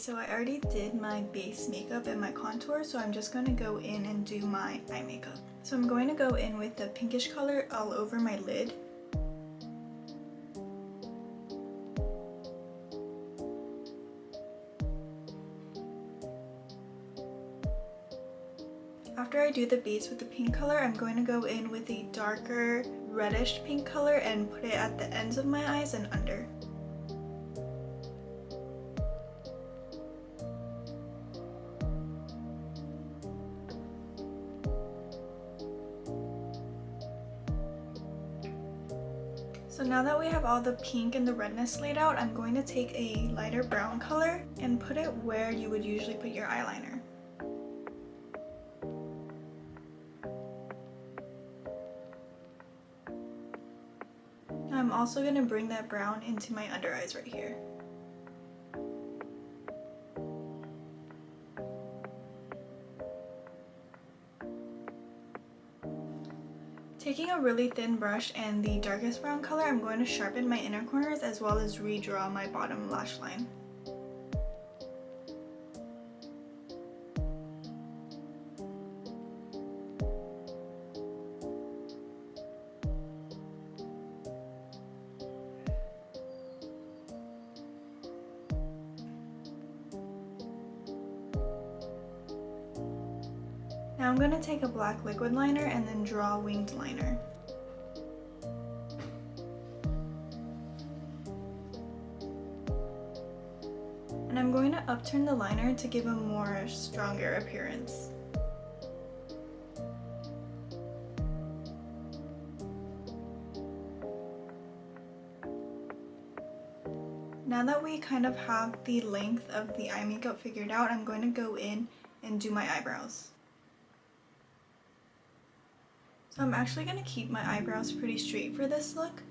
so I already did my base makeup and my contour, so I'm just going to go in and do my eye makeup. So I'm going to go in with the pinkish color all over my lid. After I do the base with the pink color, I'm going to go in with a darker reddish pink color and put it at the ends of my eyes and under. So now that we have all the pink and the redness laid out, I'm going to take a lighter brown color and put it where you would usually put your eyeliner. I'm also going to bring that brown into my under eyes right here. Taking a really thin brush and the darkest brown color, I'm going to sharpen my inner corners as well as redraw my bottom lash line. Now I'm going to take a black liquid liner and then draw a winged liner. And I'm going to upturn the liner to give a more stronger appearance. Now that we kind of have the length of the eye makeup figured out, I'm going to go in and do my eyebrows. So I'm actually going to keep my eyebrows pretty straight for this look,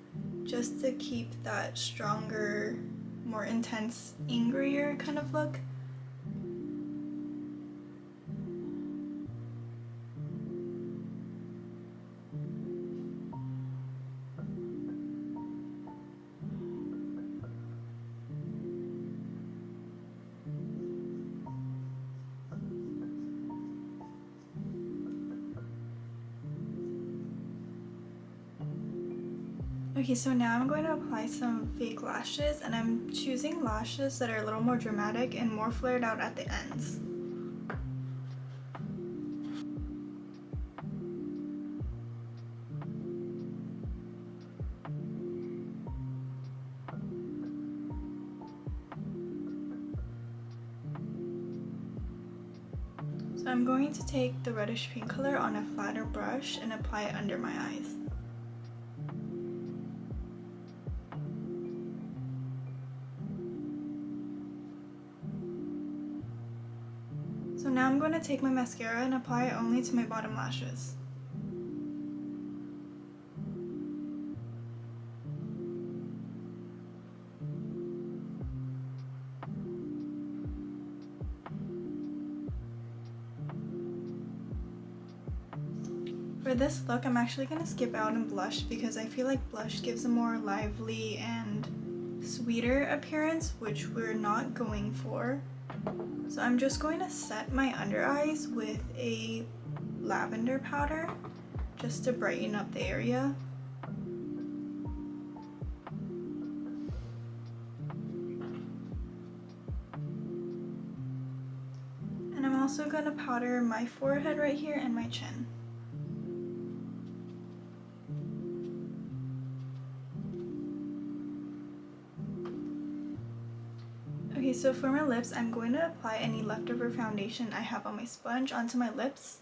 just to keep that stronger, more intense, angrier kind of look. Okay, so now I'm going to apply some fake lashes, and I'm choosing lashes that are a little more dramatic and more flared out at the ends. So I'm going to take the reddish pink color on a flatter brush and apply it under my eyes. So now I'm going to take my mascara and apply it only to my bottom lashes. For this look, I'm actually going to skip out on blush because I feel like blush gives a more lively and sweeter appearance, which we're not going for. So I'm just going to set my under eyes with a lavender powder just to brighten up the area. And I'm also going to powder my forehead right here and my chin. Okay, so for my lips, I'm going to apply any leftover foundation I have on my sponge onto my lips.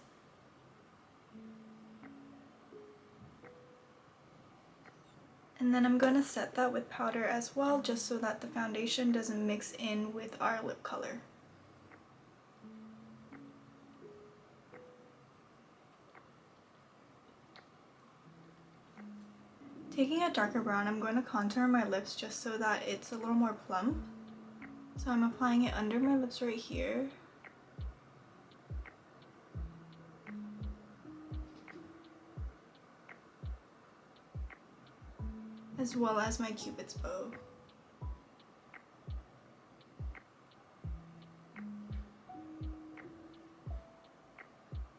And then I'm going to set that with powder as well, just so that the foundation doesn't mix in with our lip color. Taking a darker brown, I'm going to contour my lips just so that it's a little more plump. So I'm applying it under my lips right here. As well as my Cupid's bow.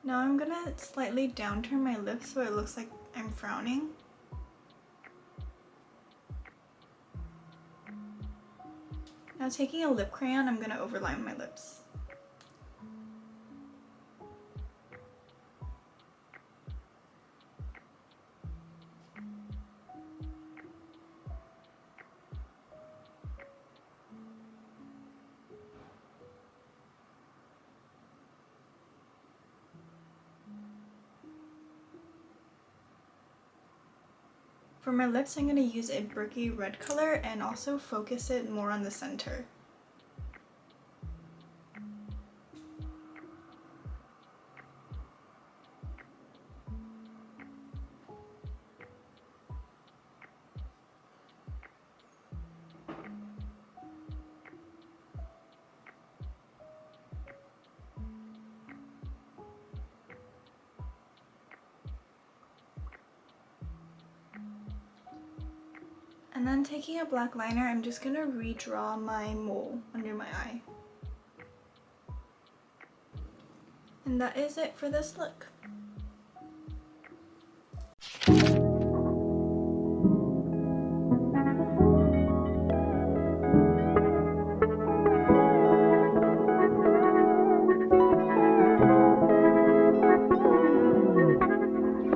Now I'm gonna slightly downturn my lips so it looks like I'm frowning. Now taking a lip crayon, I'm gonna overline my lips. For my lips, I'm going to use a bricky red color and also focus it more on the center. And then taking a black liner, I'm just going to redraw my mole under my eye. And that is it for this look.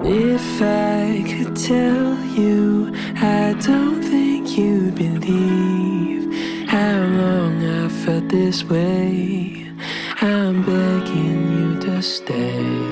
If I could tell you, I don't think you'd believe how long I felt this way. I'm begging you to stay.